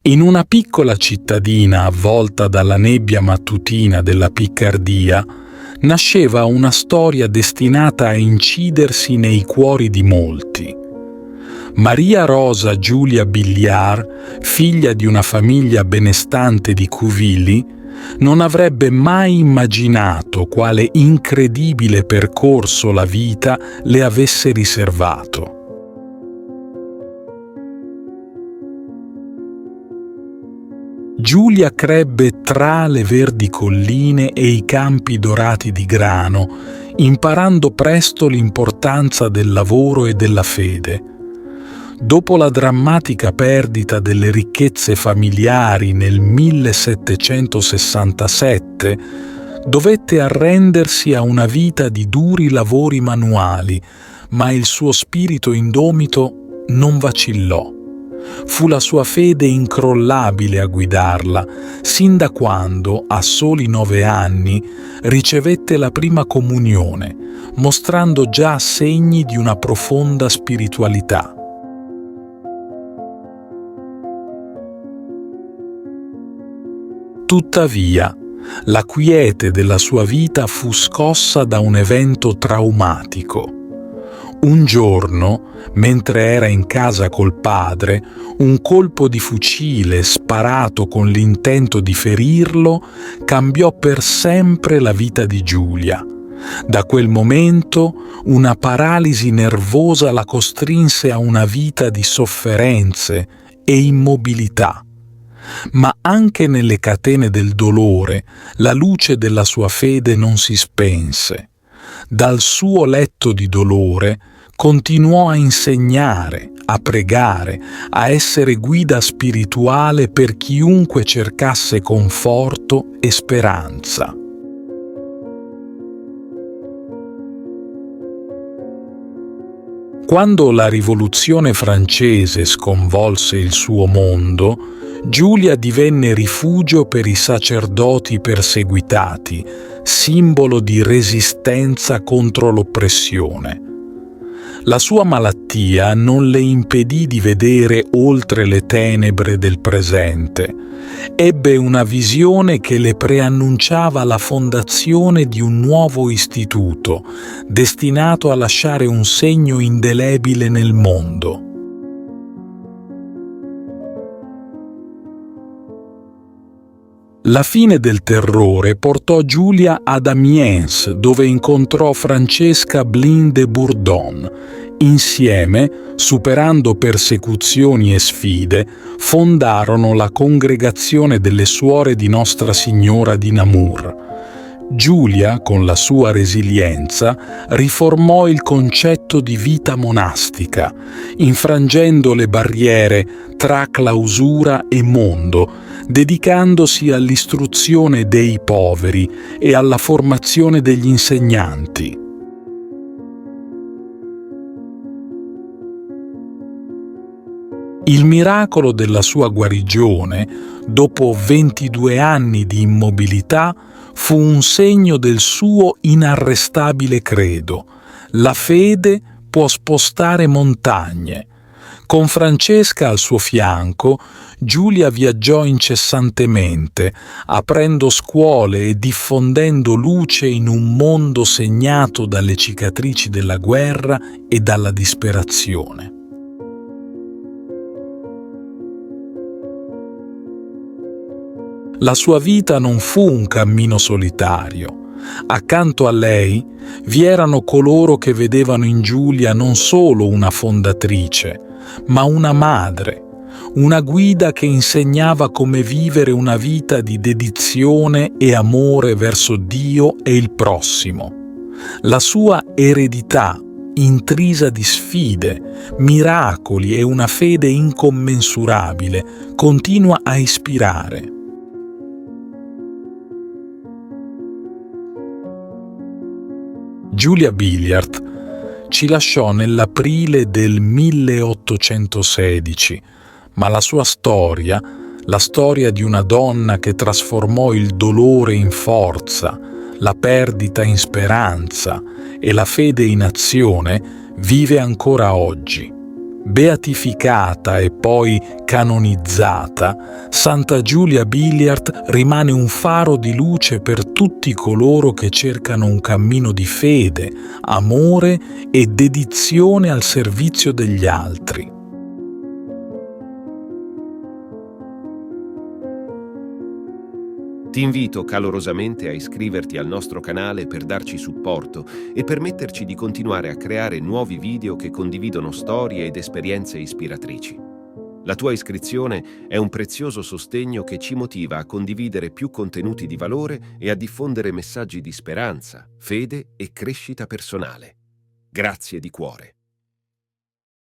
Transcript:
In una piccola cittadina avvolta dalla nebbia mattutina della Piccardia, nasceva una storia destinata a incidersi nei cuori di molti. Maria Rosa Giulia Billiard, figlia di una famiglia benestante di Cuvili, non avrebbe mai immaginato quale incredibile percorso la vita le avesse riservato. Giulia crebbe tra le verdi colline e i campi dorati di grano, imparando presto l'importanza del lavoro e della fede. Dopo la drammatica perdita delle ricchezze familiari nel 1767, dovette arrendersi a una vita di duri lavori manuali, ma il suo spirito indomito non vacillò. Fu la sua fede incrollabile a guidarla, sin da quando, a soli 9 anni, ricevette la prima comunione, mostrando già segni di una profonda spiritualità. Tuttavia, la quiete della sua vita fu scossa da un evento traumatico. Un giorno, mentre era in casa col padre, un colpo di fucile sparato con l'intento di ferirlo cambiò per sempre la vita di Giulia. Da quel momento una paralisi nervosa la costrinse a una vita di sofferenze e immobilità. Ma anche nelle catene del dolore la luce della sua fede non si spense. Dal suo letto di dolore continuò a insegnare, a pregare, a essere guida spirituale per chiunque cercasse conforto e speranza. Quando la Rivoluzione francese sconvolse il suo mondo, Giulia divenne rifugio per i sacerdoti perseguitati, simbolo di resistenza contro l'oppressione. La sua malattia non le impedì di vedere oltre le tenebre del presente. Ebbe una visione che le preannunciava la fondazione di un nuovo istituto, destinato a lasciare un segno indelebile nel mondo. La fine del terrore portò Giulia ad Amiens, dove incontrò Francesca Blin de Bourdon. Insieme, superando persecuzioni e sfide, fondarono la Congregazione delle Suore di Nostra Signora di Namur. Giulia, con la sua resilienza, riformò il concetto di vita monastica, infrangendo le barriere tra clausura e mondo, dedicandosi all'istruzione dei poveri e alla formazione degli insegnanti. Il miracolo della sua guarigione, dopo 22 anni di immobilità, fu un segno del suo inarrestabile credo: la fede può spostare montagne. Con Francesca al suo fianco, Giulia viaggiò incessantemente, aprendo scuole e diffondendo luce in un mondo segnato dalle cicatrici della guerra e dalla disperazione. La sua vita non fu un cammino solitario. Accanto a lei vi erano coloro che vedevano in Giulia non solo una fondatrice, ma una madre, una guida che insegnava come vivere una vita di dedizione e amore verso Dio e il prossimo. La sua eredità, intrisa di sfide, miracoli e una fede incommensurabile, continua a ispirare. Giulia Billiard ci lasciò nell'aprile del 1816, ma la sua storia, la storia di una donna che trasformò il dolore in forza, la perdita in speranza e la fede in azione, vive ancora oggi. Beatificata e poi canonizzata, Santa Giulia Billiart rimane un faro di luce per tutti coloro che cercano un cammino di fede, amore e dedizione al servizio degli altri. Ti invito calorosamente a iscriverti al nostro canale per darci supporto e permetterci di continuare a creare nuovi video che condividono storie ed esperienze ispiratrici. La tua iscrizione è un prezioso sostegno che ci motiva a condividere più contenuti di valore e a diffondere messaggi di speranza, fede e crescita personale. Grazie di cuore.